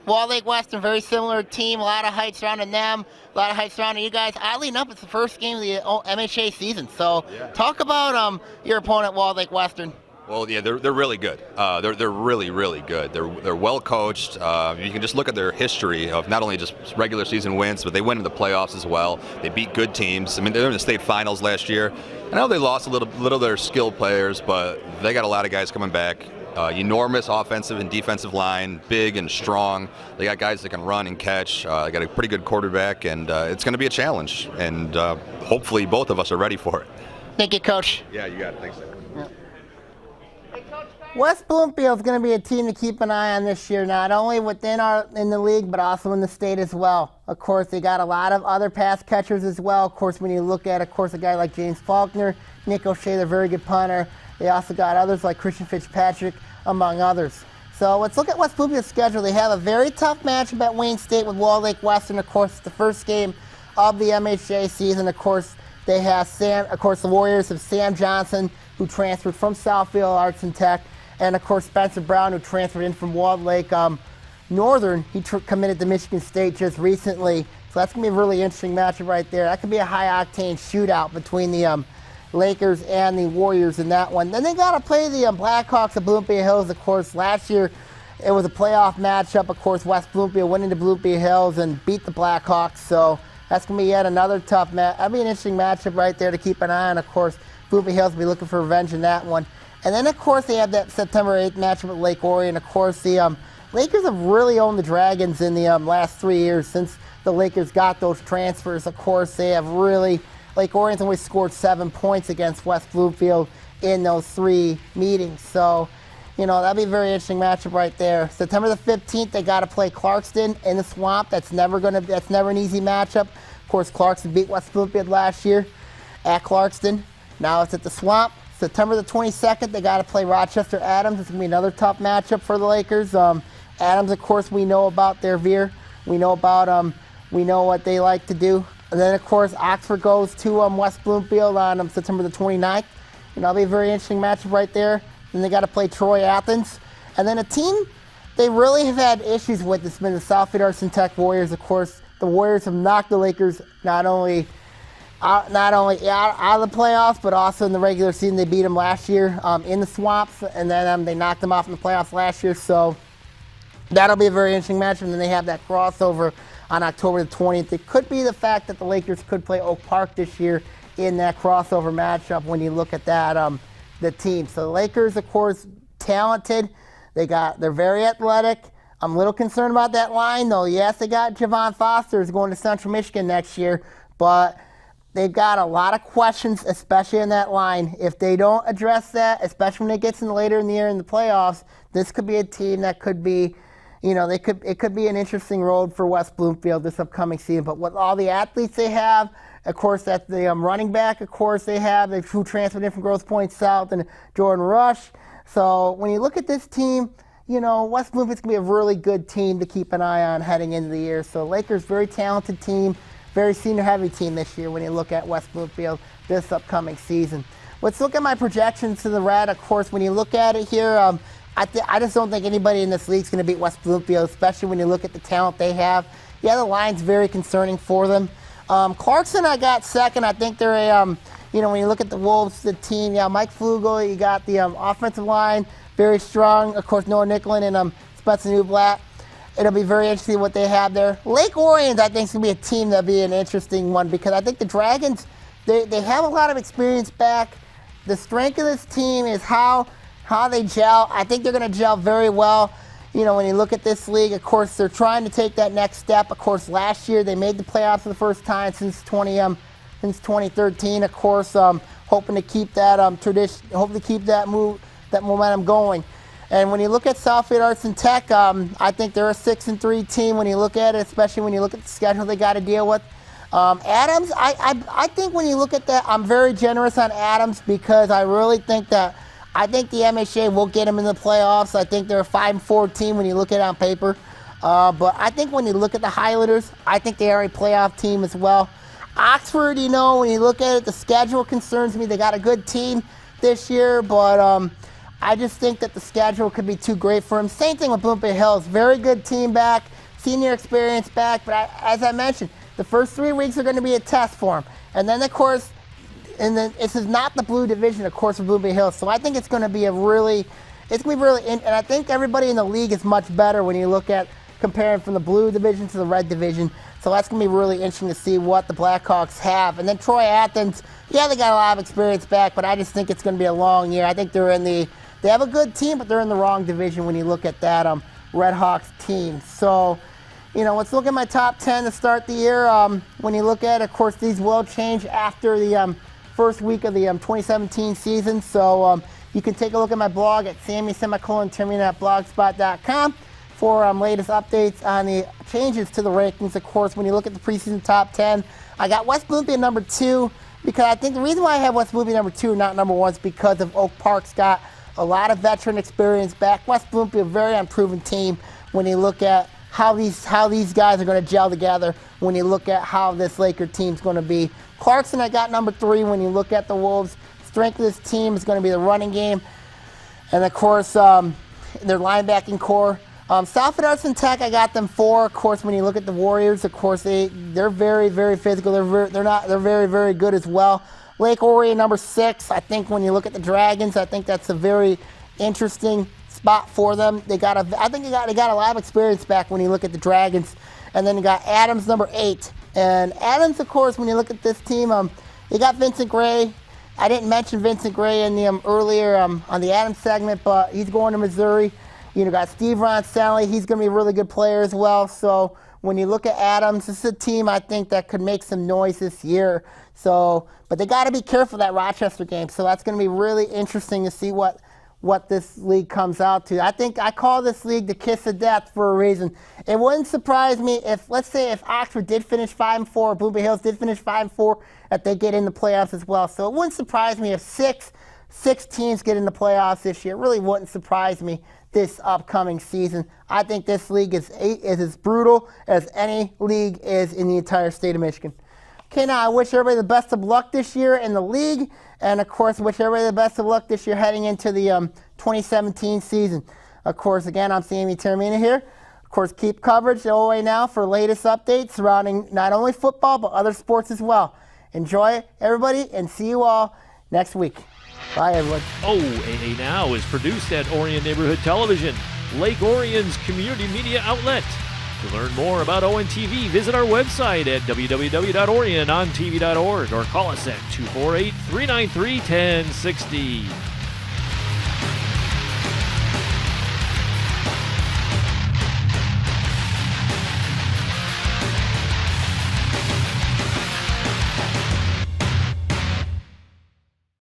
Walled Lake Western, very similar team, a lot of height surrounding them, a lot of height surrounding you guys. Oddly enough, it's the first game of the MHA season. So talk about your opponent, Walled Lake Western. Well, yeah, they're really good. They're really, really good. They're well coached. You can just look at their history of not only just regular season wins, but they went into the playoffs as well. They beat good teams. I mean, they were in the state finals last year. I know they lost a little of their skilled players, but they got a lot of guys coming back. Enormous offensive and defensive line, big and strong. They got guys that can run and catch. They got a pretty good quarterback, and it's going to be a challenge. And hopefully both of us are ready for it. Thank you, Coach. Yeah, you got it. Thanks, Sam. Yeah. West Bloomfield is going to be a team to keep an eye on this year, not only in the league, but also in the state as well. Of course, they got a lot of other pass catchers as well. Of course, when you look at, a guy like James Faulkner, Nick O'Shea, they're a very good punter. They also got others like Christian Fitzpatrick, among others. So let's look at West Bloomfield's schedule. They have a very tough matchup at Wayne State with Walled Lake Western. Of course, the first game of the MHA season. Of course, they have the Warriors have Sam Johnson, who transferred from Southfield Arts and Tech, and of course Spencer Brown, who transferred in from Walled Lake Northern. He committed to Michigan State just recently. So that's going to be a really interesting matchup right there. That could be a high-octane shootout between the Lakers and the Warriors in that one. Then they got to play the Blackhawks of Bloomfield Hills. Of course, last year it was a playoff matchup. Of course, West Bloomfield went into Bloomfield Hills and beat the Blackhawks. So that's going to be yet another tough match. That'll be an interesting matchup right there to keep an eye on. Of course, Bloomfield Hills will be looking for revenge in that one. And then, of course, they have that September 8th matchup with Lake Orion. Of course, the Lakers have really owned the Dragons in the last 3 years since the Lakers got those transfers. Of course, they have really Lake Orion's only scored 7 points against West Bloomfield in those 3 meetings. So, that'll be a very interesting matchup right there. September the 15th, they got to play Clarkston in the Swamp. That's never an easy matchup. Of course, Clarkston beat West Bloomfield last year at Clarkston. Now it's at the Swamp. September the 22nd, they got to play Rochester Adams. It's going to be another tough matchup for the Lakers. Adams, of course, we know about their veer. We know what they like to do. And then, of course, Oxford goes to West Bloomfield on September the 29th. That'll be a very interesting matchup right there. Then they got to play Troy Athens. And then a team they really have had issues with has been the Southfield Arts and Tech Warriors. Of course, the Warriors have knocked the Lakers not only out of the playoffs, but also in the regular season. They beat them last year in the Swamps, and then they knocked them off in the playoffs last year. So that'll be a very interesting matchup. And then they have that crossover on October the 20th. It could be the fact that the Lakers could play Oak Park this year in that crossover matchup when you look at that, the team. So the Lakers, of course, talented. They're very athletic. I'm a little concerned about that line, though. Yes, they got Javon Foster who's going to Central Michigan next year, but they've got a lot of questions, especially in that line. If they don't address that, especially when it gets in later in the year in the playoffs, this could be a team that could be, it could be an interesting road for West Bloomfield this upcoming season. But with all the athletes they have, of course, that's the running back, of course, they have, who transferred in from Grosse Pointe South, and Jordan Rush. So when you look at this team, West Bloomfield's going to be a really good team to keep an eye on heading into the year. So Lakers, very talented team, very senior-heavy team this year when you look at West Bloomfield this upcoming season. Let's look at my projections to the Red. Of course, when you look at it here, I just don't think anybody in this league is going to beat West Bloomfield, especially when you look at the talent they have. Yeah, the line's very concerning for them. Clarkston, I got second. I think they're when you look at the Wolves, the team, Mike Flugel, you got the offensive line, very strong. Of course, Noah Nicklin and Spencer Newblatt. It'll be very interesting what they have there. Lake Orion, I think, is going to be a team that'll be an interesting one because I think the Dragons, they have a lot of experience back. The strength of this team is how they gel. I think they're going to gel very well. When you look at this league, of course, they're trying to take that next step. Of course, last year they made the playoffs for the first time since 2013. Of course, hoping to keep that tradition, hoping to keep that momentum going. And when you look at Southfield Arts and Tech, I think they're a 6-3 team. When you look at it, especially when you look at the schedule they got to deal with. Adams, I think when you look at that, I'm very generous on Adams because I really think that. I think the MHA will get them in the playoffs. I think they're a 5-4 team when you look at it on paper. But I think when you look at the Highlanders, I think they are a playoff team as well. Oxford, when you look at it, the schedule concerns me. They got a good team this year, but I just think that the schedule could be too great for them. Same thing with Bloomfield Hills. Very good team back, senior experience back. But as I mentioned, the first 3 weeks are going to be a test for them. And then, of course, this is not the blue division, of course, for Bloomfield Hills. So I think it's going to be and I think everybody in the league is much better when you look at comparing from the blue division to the red division. So that's going to be really interesting to see what the Blackhawks have. And then Troy Athens, they got a lot of experience back, but I just think it's going to be a long year. I think they have a good team, but they're in the wrong division when you look at that Red Hawks team. So, let's look at my top 10 to start the year. When you look at it, of course, these will change after the first week of the 2017 season. So you can take a look at my blog at sammy_Taormina@blogspot.com for latest updates on the changes to the rankings. Of course, when you look at the preseason top 10, I got West Bloomfield number 2 because I think the reason why I have West Bloomfield number 2 and not number 1 is because of Oak Park's got a lot of veteran experience back. West Bloomfield, a very unproven team when you look at how these guys are going to gel together when you look at how this Laker team's going to be. Clarkston, I got number 3 when you look at the Wolves. Strength of this team is going to be the running game. And, of course, their linebacking core. Southfield Arts and Tech, I got them 4. Of course, when you look at the Warriors, of course, they're very, very physical. They're very, very good as well. Lake Orion, number 6. I think when you look at the Dragons, I think that's a very interesting spot for them. I think they got a lot of experience back when you look at the Dragons. And then you got Adams, number 8. And Adams, of course, when you look at this team, you got Vincent Gray. I didn't mention Vincent Gray in the earlier on the Adams segment, but he's going to Missouri. Got Steve Roncelli. He's going to be a really good player as well. So when you look at Adams, this is a team I think that could make some noise this year. So, but they got to be careful of that Rochester game. So that's going to be really interesting to see what this league comes out to. I think I call this league the kiss of death for a reason. It wouldn't surprise me if, let's say, if Oxford did finish 5-4, Bloomfield Hills did finish 5-4, that they get in the playoffs as well. So it wouldn't surprise me if six teams get in the playoffs this year. It really wouldn't surprise me this upcoming season. I think this league is as brutal as any league is in the entire state of Michigan. Okay, now I wish everybody the best of luck this year in the league, and of course, wish everybody the best of luck this year heading into the 2017 season. Of course, again, I'm Sammy Taormina here. Of course, keep coverage OAA Now for latest updates surrounding not only football, but other sports as well. Enjoy, everybody, and see you all next week. Bye, everyone. OAA Now is produced at Orion Neighborhood Television, Lake Orion's community media outlet. To learn more about ONTV, visit our website at www.orionontv.org or call us at 248-393-1060.